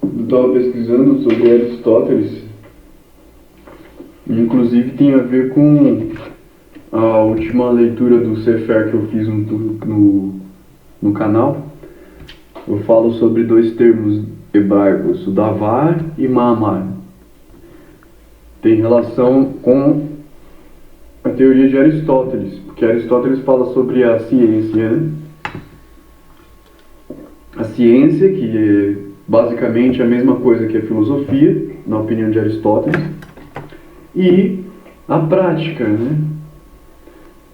Eu estava pesquisando sobre Aristóteles, inclusive tem a ver com a última leitura do Sefer que eu fiz no canal. Eu falo sobre dois termos hebraicos, o davar e mamar. Tem relação com a teoria de Aristóteles, porque Aristóteles fala sobre a ciência, né? A ciência, que é basicamente a mesma coisa que a filosofia, na opinião de Aristóteles, e a prática, né?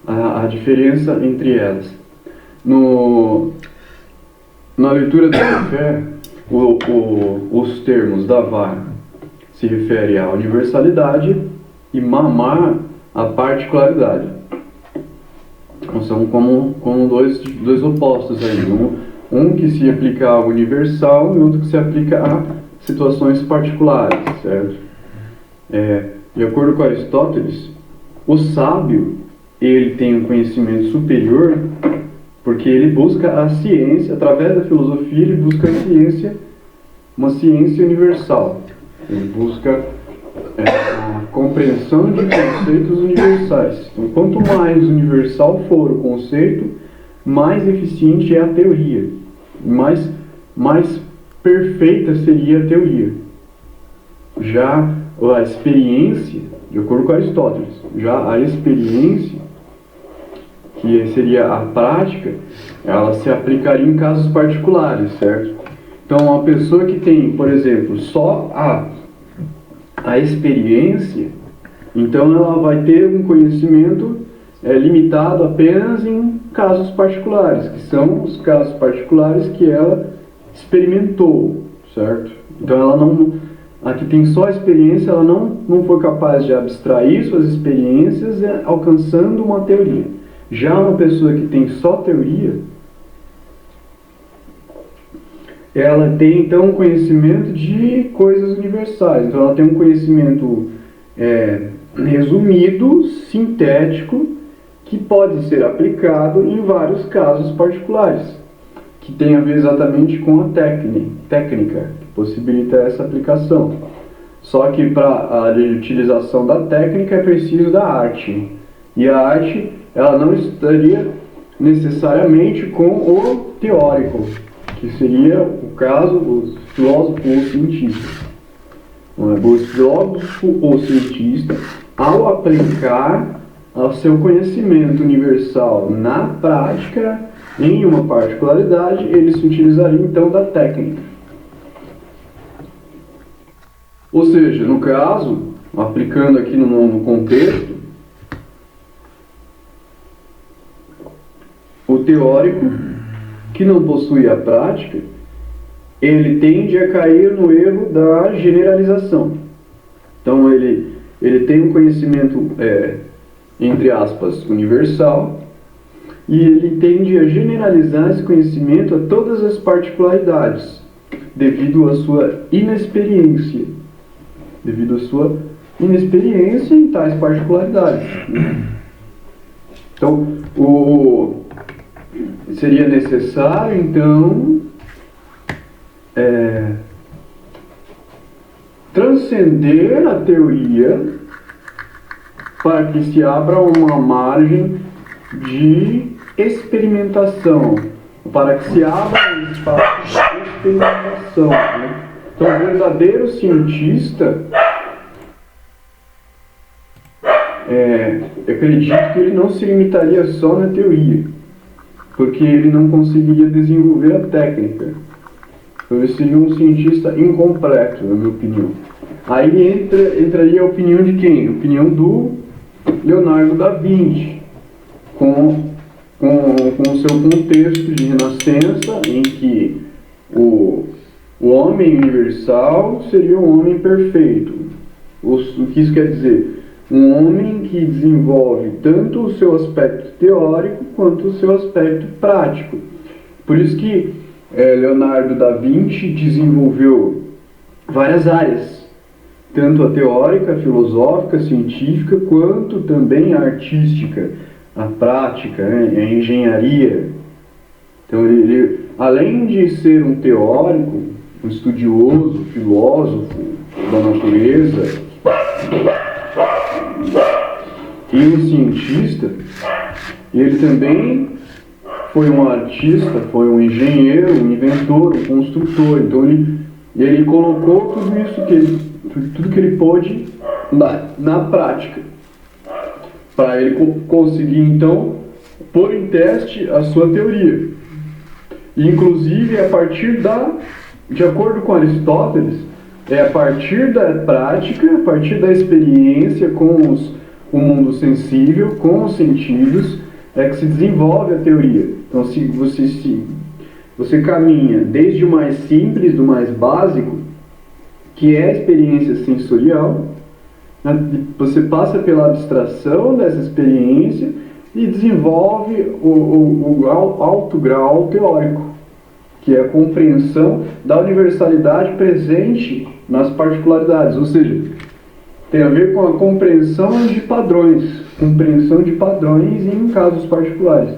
A diferença entre elas. Na leitura do Sefer, os termos davar se refere à universalidade e mamar à particularidade. Então, são como dois opostos aí. Um que se aplica ao universal e outro que se aplica a situações particulares, certo? De acordo com Aristóteles, o sábio, ele tem um conhecimento superior porque ele busca a ciência, através da filosofia, ele busca a ciência, uma ciência universal. Ele busca a compreensão de conceitos universais. Então, quanto mais universal for o conceito, mais eficiente é a teoria, mais perfeita seria a teoria. Já a experiência, de acordo com Aristóteles, já a experiência, que seria a prática, ela se aplicaria em casos particulares, certo? Então, uma pessoa que tem, por exemplo, só a experiência, então ela vai ter um conhecimento limitado apenas em casos particulares, que são os casos particulares que ela experimentou, certo? Então, ela não... A que tem só a experiência, ela não foi capaz de abstrair suas experiências alcançando uma teoria. Já uma pessoa que tem só teoria, ela tem então um conhecimento de coisas universais. Então ela tem um conhecimento resumido, sintético, que pode ser aplicado em vários casos particulares, que tem a ver exatamente com a técnica, que possibilita essa aplicação. Só que para a utilização da técnica é preciso da arte. E a arte, ela não estaria necessariamente com o teórico, que seria o caso do filósofo ou cientista. O filósofo ou cientista, ao aplicar o seu conhecimento universal na prática, em uma particularidade, ele se utilizaria então da técnica. Ou seja, no caso, aplicando aqui no contexto, o teórico que não possui a prática, ele tende a cair no erro da generalização. Então ele tem um conhecimento, entre aspas, universal, e ele tende a generalizar esse conhecimento a todas as particularidades, devido à sua inexperiência. Em tais particularidades. Então, seria necessário, então, transcender a teoria para que se abra uma margem de experimentação, para que se abra um espaço de experimentação, né? Então, o verdadeiro cientista, acredito que ele não se limitaria só na teoria, porque ele não conseguiria desenvolver a técnica. Então, ele seria um cientista incompleto, na minha opinião. Aí entraria a opinião de quem? A opinião do Leonardo da Vinci, com o seu contexto de renascença, em que o homem universal seria um homem perfeito. O que isso quer dizer? Um homem que desenvolve tanto o seu aspecto teórico quanto o seu aspecto prático. Por isso que Leonardo da Vinci desenvolveu várias áreas, tanto a teórica, a filosófica, a científica, quanto também a artística, a prática, a engenharia. Então ele, além de ser um teórico, um estudioso, filósofo da natureza e um cientista, e ele também foi um artista, foi um engenheiro, um inventor, um construtor. Então ele colocou tudo que ele pôde na prática, para ele conseguir então pôr em teste a sua teoria. E, inclusive, de acordo com Aristóteles, é a partir da prática, a partir da experiência com o mundo sensível, com os sentidos, é que se desenvolve a teoria. Então, se você caminha desde o mais simples, do mais básico, que é a experiência sensorial, né? Você passa pela abstração dessa experiência e desenvolve o alto grau teórico, que é a compreensão da universalidade presente nas particularidades, ou seja, tem a ver com a compreensão de padrões em casos particulares.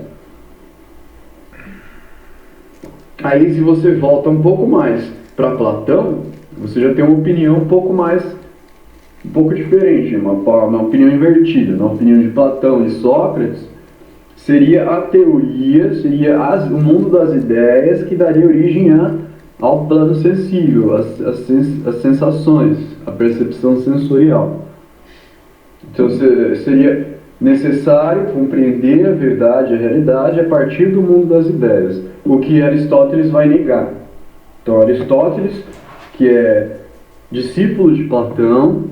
Aí, se você volta um pouco mais para Platão, você já tem uma opinião um pouco diferente, uma opinião invertida. Na opinião de Platão e Sócrates, seria a teoria, o mundo das ideias que daria origem ao plano sensível, as sensações, a percepção sensorial. Então seria necessário compreender a verdade, a realidade, a partir do mundo das ideias, o que Aristóteles vai negar. Então Aristóteles, que é discípulo de Platão,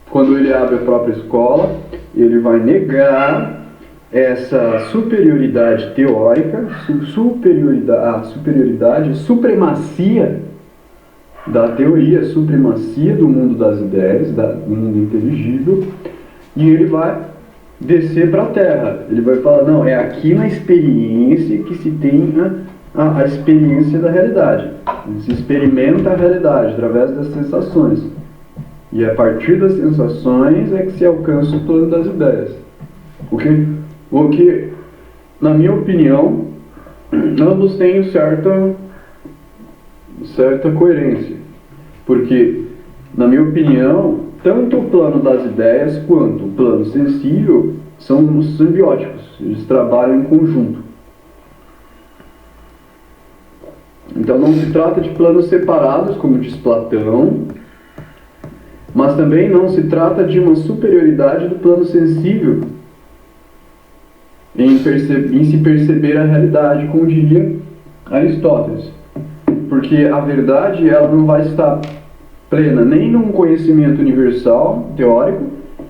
quando ele abre a própria escola, ele vai negar essa superioridade teórica, supremacia da teoria, supremacia do mundo das ideias, do mundo inteligível, e ele vai descer para a Terra. Ele vai falar, não, é aqui na experiência que se tem a experiência da realidade. Se experimenta a realidade através das sensações. E a partir das sensações é que se alcança o plano das ideias. O que, na minha opinião, ambos têm certa coerência. Porque, na minha opinião, tanto o plano das ideias quanto o plano sensível são simbióticos. Eles trabalham em conjunto. Então não se trata de planos separados, como diz Platão, mas também não se trata de uma superioridade do plano sensível em se perceber a realidade, como diria Aristóteles. Porque a verdade ela não vai estar plena nem num conhecimento universal, teórico,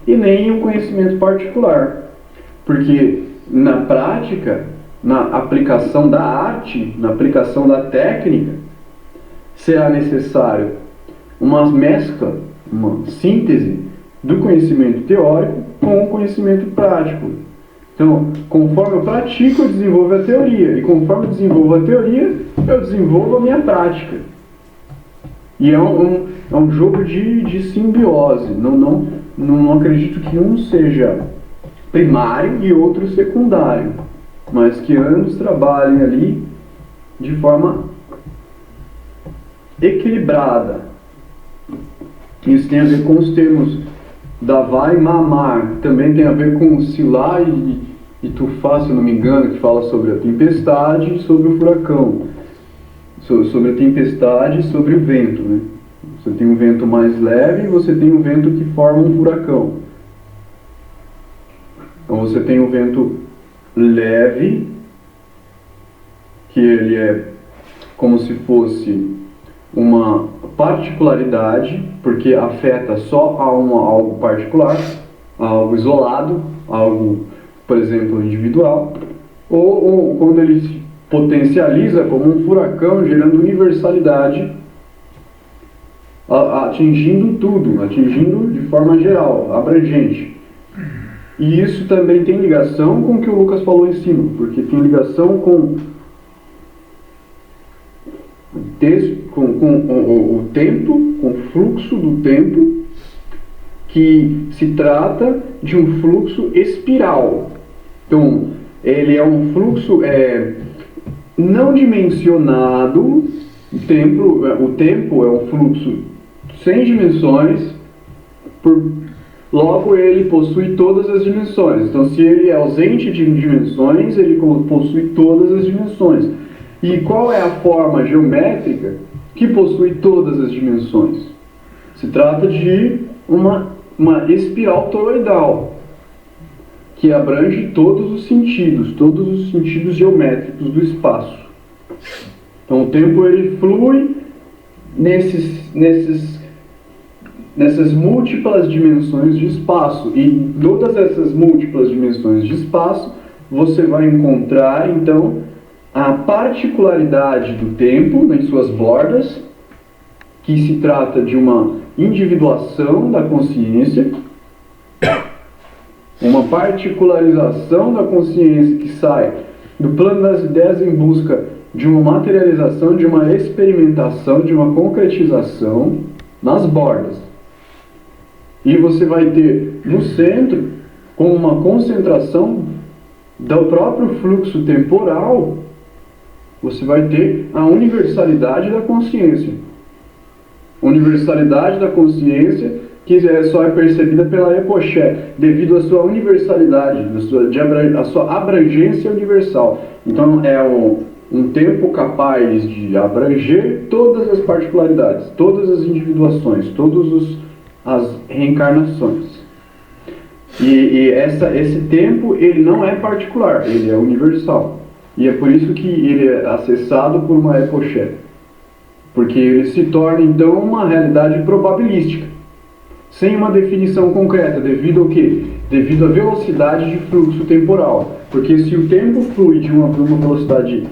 e nem em um conhecimento particular. Porque na prática, na aplicação da arte, na aplicação da técnica, será necessário uma mescla, uma síntese do conhecimento teórico com o conhecimento prático. Então, conforme eu pratico, eu desenvolvo a teoria. E conforme eu desenvolvo a teoria, eu desenvolvo a minha prática. E é um jogo de simbiose. Não acredito que um seja primário e outro secundário, mas que ambos trabalhem ali de forma equilibrada. Isso tem a ver com os termos Davá e Mamar. Também tem a ver com Silá e Tufá, se eu não me engano, que fala sobre a tempestade e sobre o furacão. Sobre a tempestade e sobre o vento, né? Você tem um vento mais leve e você tem um vento que forma um furacão. Então você tem um vento leve, que ele é como se fosse uma particularidade, porque afeta só a algo particular, algo isolado, algo, por exemplo, individual, ou quando ele se potencializa como um furacão, gerando universalidade, atingindo tudo, atingindo de forma geral, abrangente. E isso também tem ligação com o que o Lucas falou em cima, porque tem ligação com o tempo, com o fluxo do tempo, que se trata de um fluxo espiral. Então, ele é um fluxo não dimensionado, O tempo é um fluxo sem dimensões, logo ele possui todas as dimensões. Então, se ele é ausente de dimensões, ele possui todas as dimensões. E qual é a forma geométrica que possui todas as dimensões? Se trata de uma espiral toroidal, que abrange todos os sentidos geométricos do espaço. Então, o tempo ele flui nessas múltiplas dimensões de espaço. E em todas essas múltiplas dimensões de espaço, você vai encontrar, então, a particularidade do tempo em suas bordas, que se trata de uma individuação da consciência, uma particularização da consciência que sai do plano das ideias em busca de uma materialização, de uma experimentação, de uma concretização nas bordas. E você vai ter no centro, com uma concentração do próprio fluxo temporal, você vai ter a universalidade da consciência. Universalidade da consciência que só é percebida pela Epoché, devido à sua universalidade, a sua abrangência universal. Então é um tempo capaz de abranger todas as particularidades, todas as individuações, todas as reencarnações. E esse tempo ele não é particular, ele é universal. E é por isso que ele é acessado por uma Epoché. Porque ele se torna então uma realidade probabilística, sem uma definição concreta, devido ao quê? Devido à velocidade de fluxo temporal. Porque se o tempo flui de uma velocidade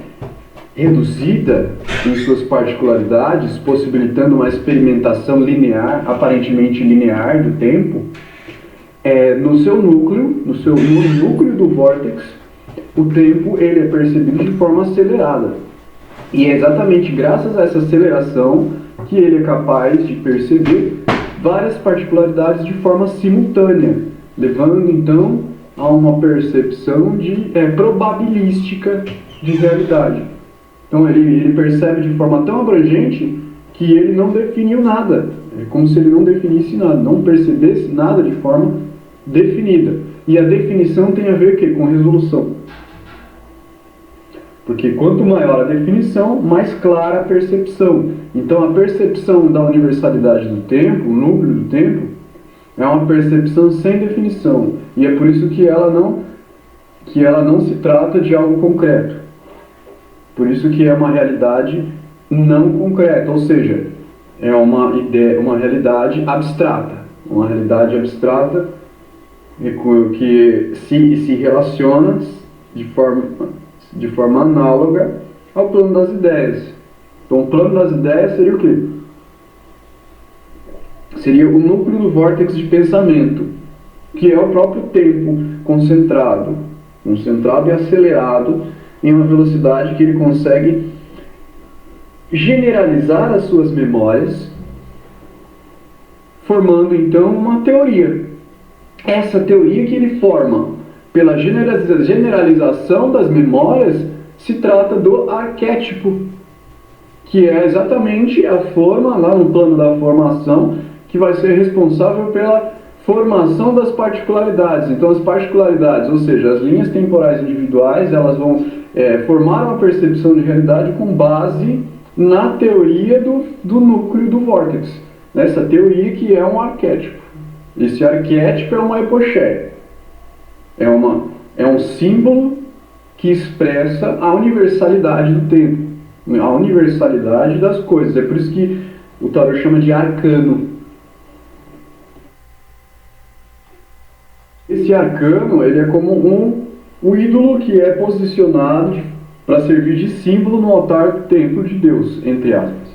reduzida em suas particularidades, possibilitando uma experimentação linear, aparentemente linear do tempo, no seu núcleo, no núcleo do vórtex, o tempo ele é percebido de forma acelerada. E é exatamente graças a essa aceleração que ele é capaz de perceber várias particularidades de forma simultânea, levando então a uma percepção probabilística de realidade. Então ele percebe de forma tão abrangente que ele não definiu nada. É como se ele não definisse nada, não percebesse nada de forma definida. E a definição tem a ver com resolução. Porque quanto maior a definição, mais clara a percepção. Então a percepção da universalidade do tempo, o núcleo do tempo, é uma percepção sem definição. E é por isso que ela não se trata de algo concreto. Por isso que é uma realidade não concreta, ou seja, é uma realidade abstrata. Uma realidade abstrata que se relaciona de forma análoga ao plano das ideias. Então o plano das ideias seria o quê? Seria o núcleo do vórtex de pensamento, que é o próprio tempo concentrado e acelerado em uma velocidade que ele consegue generalizar as suas memórias, formando então uma teoria. Essa teoria que ele forma pela generalização das memórias se trata do arquétipo, que é exatamente a forma, lá no plano da formação, que vai ser responsável pela formação das particularidades. Então as particularidades, ou seja, as linhas temporais individuais, elas vão formar uma percepção de realidade com base na teoria do núcleo do vórtex. Essa teoria que é um arquétipo. Esse arquétipo é uma epoché. É um símbolo que expressa a universalidade do tempo, a universalidade das coisas. É por isso que o tarô chama de arcano. Esse arcano ele é como um ídolo que é posicionado para servir de símbolo no altar do templo de Deus, entre aspas.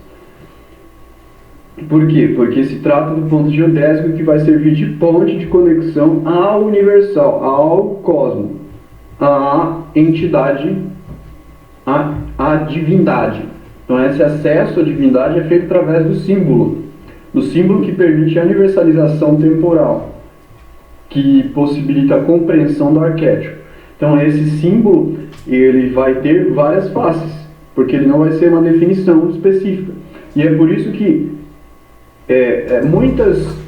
Por quê? Porque se trata do ponto geodésico que vai servir de ponte de conexão ao universal, ao cosmos, à entidade, à divindade. Então esse acesso à divindade é feito através do símbolo que permite a universalização temporal, que possibilita a compreensão do arquétipo. Então esse símbolo ele vai ter várias faces, porque ele não vai ser uma definição específica. E é por isso que muitas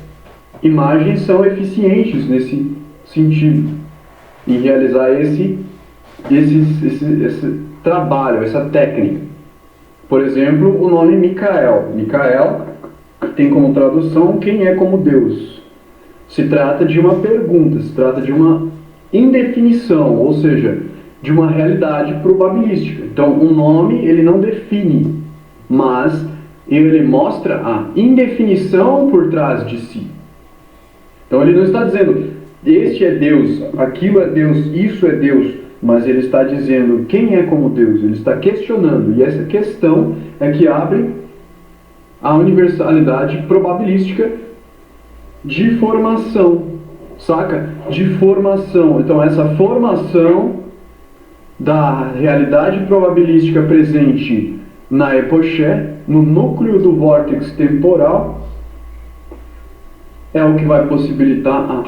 imagens são eficientes nesse sentido, em realizar esse trabalho, essa técnica. Por exemplo, o nome Micael. Micael tem como tradução quem é como Deus. Se trata de uma pergunta, se trata de uma indefinição, ou seja, de uma realidade probabilística. Então, um nome ele não define, mas ele mostra a indefinição por trás de si. Então ele não está dizendo, este é Deus, aquilo é Deus, isso é Deus, mas ele está dizendo quem é como Deus, ele está questionando, e essa questão é que abre a universalidade probabilística de formação, saca? De formação. Então essa formação da realidade probabilística presente na epoché, no núcleo do vórtex temporal, é o que vai possibilitar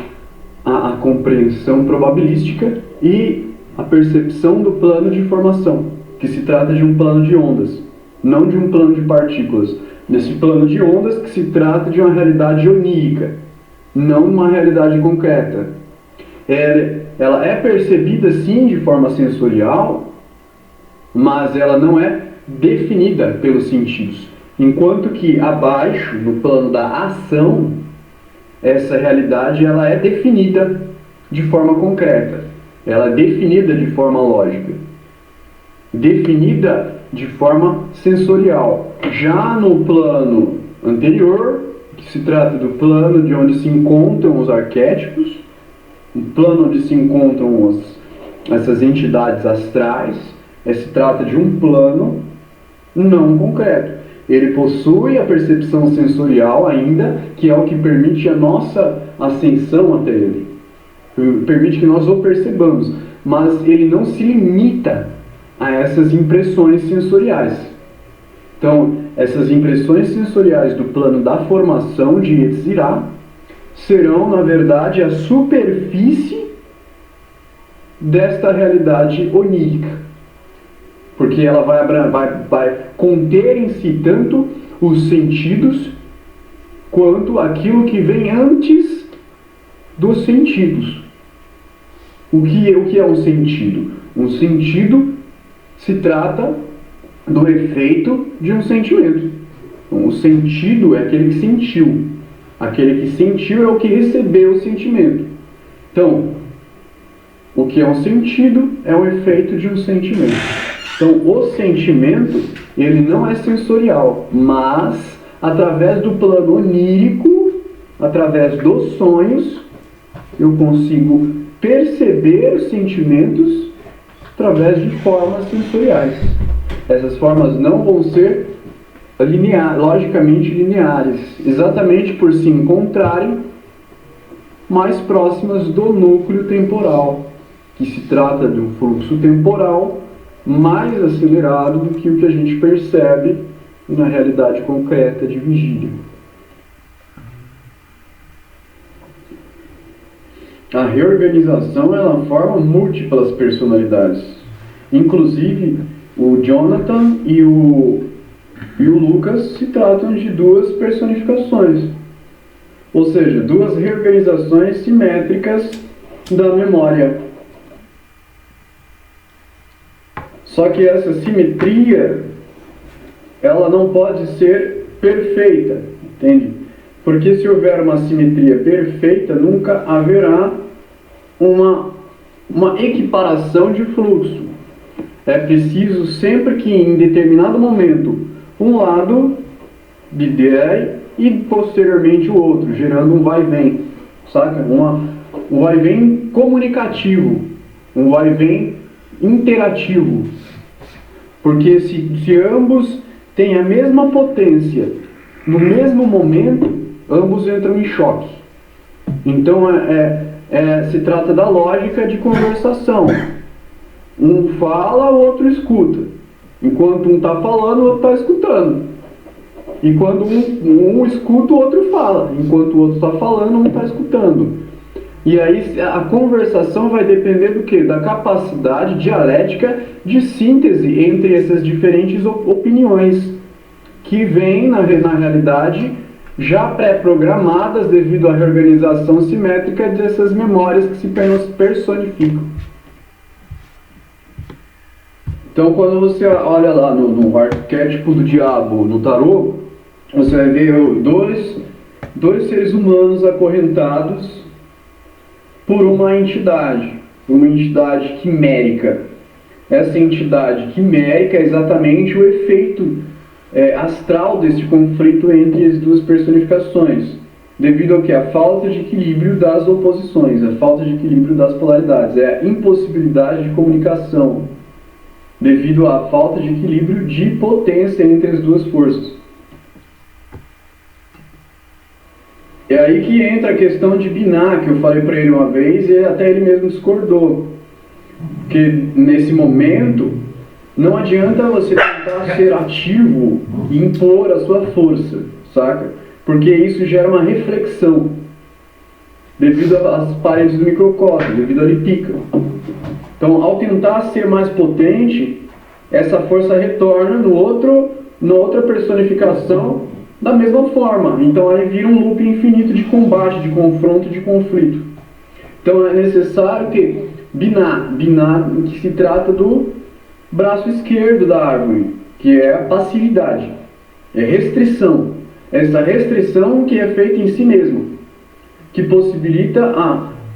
a compreensão probabilística e a percepção do plano de formação, que se trata de um plano de ondas, não de um plano de partículas. Nesse plano de ondas que se trata de uma realidade onírica, não uma realidade concreta. Ela é percebida sim de forma sensorial, mas ela não é definida pelos sentidos. Enquanto que abaixo, no plano da ação, essa realidade ela é definida de forma concreta. Ela é definida de forma lógica. Definida de forma sensorial. Já no plano anterior, que se trata do plano de onde se encontram os arquétipos, o plano onde se encontram essas entidades astrais, se trata de um plano não concreto. Ele possui a percepção sensorial ainda, que é o que permite a nossa ascensão até ele. Permite que nós o percebamos, mas ele não se limita a essas impressões sensoriais. Então, essas impressões sensoriais do plano da formação de Yetzirah serão, na verdade, a superfície desta realidade onírica. Porque ela vai conter em si tanto os sentidos quanto aquilo que vem antes dos sentidos. O que é um sentido? Um sentido se trata do efeito de um sentimento. Então, o sentido é aquele que sentiu. Aquele que sentiu é o que recebeu o sentimento. Então, o que é um sentido é o efeito de um sentimento. Então, o sentimento, ele não é sensorial, mas através do plano onírico, através dos sonhos, eu consigo perceber os sentimentos através de formas sensoriais. Essas formas não vão ser logicamente lineares, exatamente por se encontrarem mais próximas do núcleo temporal, que se trata de um fluxo temporal mais acelerado do que o que a gente percebe na realidade concreta de vigília. A reorganização ela forma múltiplas personalidades. Inclusive, o Jonathan e o Lucas se tratam de duas personificações. Ou seja, duas reorganizações simétricas da memória. Só que essa simetria, ela não pode ser perfeita, entende? Porque se houver uma simetria perfeita, nunca haverá uma equiparação de fluxo. É preciso sempre que em determinado momento um lado bidere e posteriormente o outro, gerando um vai e vem, saca? Um vai e vem comunicativo, um vai e vem interativo. Porque se ambos têm a mesma potência no mesmo momento, ambos entram em choque. Então se trata da lógica de conversação. Um fala, o outro escuta. Enquanto um está falando, o outro está escutando. E quando um escuta, o outro fala. Enquanto o outro está falando, um está escutando. E aí a conversação vai depender do quê? Da capacidade dialética de síntese entre essas diferentes opiniões, que vêm, na realidade, já pré-programadas devido à reorganização simétrica dessas memórias que se personificam. Então, quando você olha lá no arquétipo do diabo no tarô, você vai ver dois seres humanos acorrentados por uma entidade quimérica. Essa entidade quimérica é exatamente o efeito astral desse conflito entre as duas personificações, devido ao que? A falta de equilíbrio das oposições, a falta de equilíbrio das polaridades, é a impossibilidade de comunicação, devido à falta de equilíbrio de potência entre as duas forças. É aí que entra a questão de Binah, que eu falei para ele uma vez e até ele mesmo discordou. Porque nesse momento não adianta você tentar ser ativo e impor a sua força, saca? Porque isso gera uma reflexão devido às paredes do microcosmo, devido à lipica. Então, ao tentar ser mais potente, essa força retorna na outra personificação da mesma forma. Então aí vira um loop infinito de combate, de confronto, de conflito. Então é necessário que Binah, que se trata do braço esquerdo da árvore, que é a passividade, é restrição. Essa restrição que é feita em si mesmo, que possibilita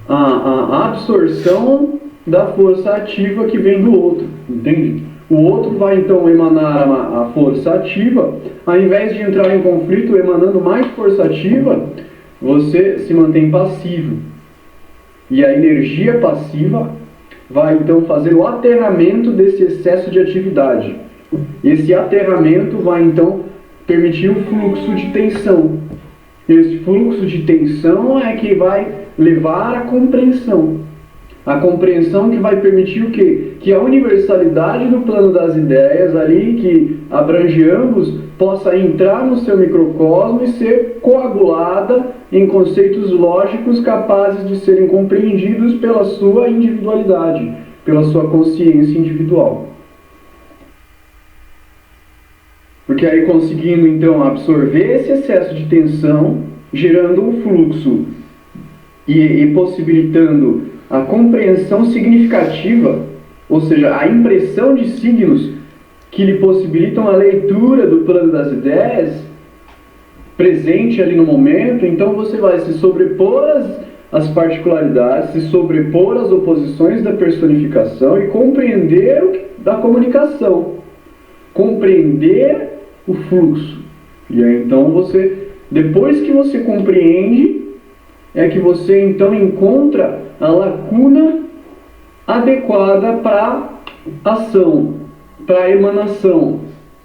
a absorção da força ativa que vem do outro, entende? O outro vai então emanar a força ativa, ao invés de entrar em conflito emanando mais força ativa, você se mantém passivo. E a energia passiva vai então fazer o aterramento desse excesso de atividade. Esse aterramento vai então permitir um fluxo de tensão. Esse fluxo de tensão é que vai levar à compreensão. A compreensão que vai permitir o quê? Que a universalidade do plano das ideias ali, que abrange ambos, possa entrar no seu microcosmo e ser coagulada em conceitos lógicos capazes de serem compreendidos pela sua individualidade, pela sua consciência individual. Porque aí conseguindo então absorver esse excesso de tensão, gerando um fluxo e possibilitando a compreensão significativa, ou seja, a impressão de signos que lhe possibilitam a leitura do plano das ideias presente ali no momento, então você vai se sobrepor às particularidades, se sobrepor às oposições da personificação e compreender da comunicação, compreender o fluxo. E aí então você, depois que você compreende, é que você então encontra a lacuna adequada para ação, para emanação.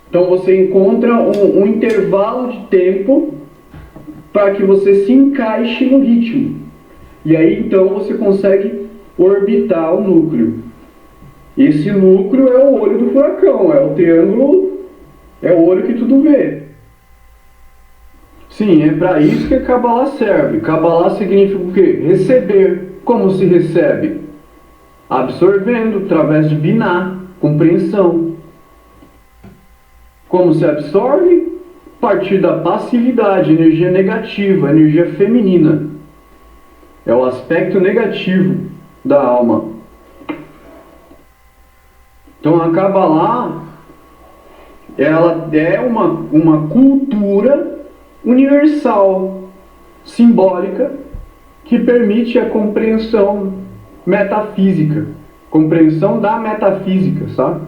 Então você encontra um intervalo de tempo para que você se encaixe no ritmo. E aí então você consegue orbitar o núcleo. Esse núcleo é o olho do furacão, é o triângulo, é o olho que tudo vê. Sim, é para isso que a Kabbalah serve. Kabbalah significa o quê? Receber. Como se recebe? Absorvendo, através de Binah, compreensão. Como se absorve? A partir da passividade, energia negativa, energia feminina. É o aspecto negativo da alma. Então a Kabbalah, ela é uma cultura universal, simbólica, que permite a compreensão metafísica, compreensão da metafísica, sabe?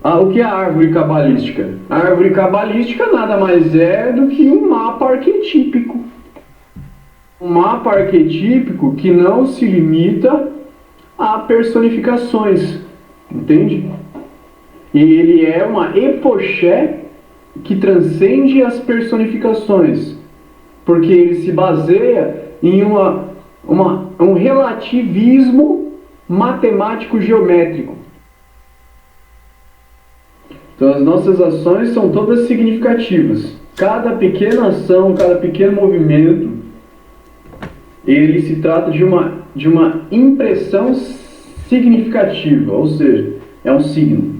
O que é a árvore cabalística? A árvore cabalística nada mais é do que um mapa arquetípico. Um mapa arquetípico que não se limita a personificações, entende? E ele é uma epoché que transcende as personificações, porque ele se baseia em um relativismo matemático-geométrico. Então as nossas ações são todas significativas. Cada pequena ação, cada pequeno movimento ele se trata de uma impressão significativa, ou seja, é um signo.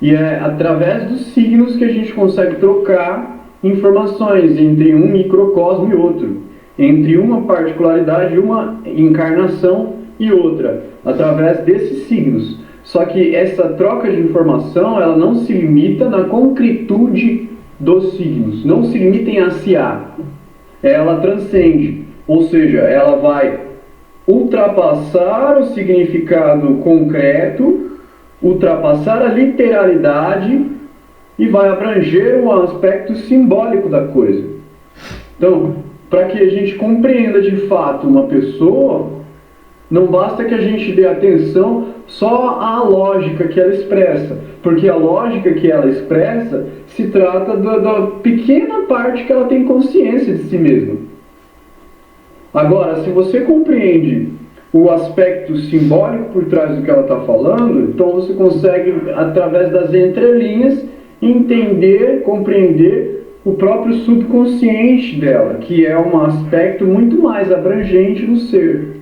E é através dos signos que a gente consegue trocar informações entre um microcosmo e outro, entre uma particularidade, uma encarnação e outra, através desses signos. Só que essa troca de informação, ela não se limita na concretude dos signos, não se limita em ACA. Ela transcende, ou seja, ela vai ultrapassar o significado concreto, ultrapassar a literalidade e vai abranger um aspecto simbólico da coisa. Então, para que a gente compreenda de fato uma pessoa, não basta que a gente dê atenção só à lógica que ela expressa, porque a lógica que ela expressa se trata da pequena parte que ela tem consciência de si mesma. Agora, se você compreende o aspecto simbólico por trás do que ela está falando, então você consegue, através das entrelinhas, entender, compreender o próprio subconsciente dela, que é um aspecto muito mais abrangente do ser.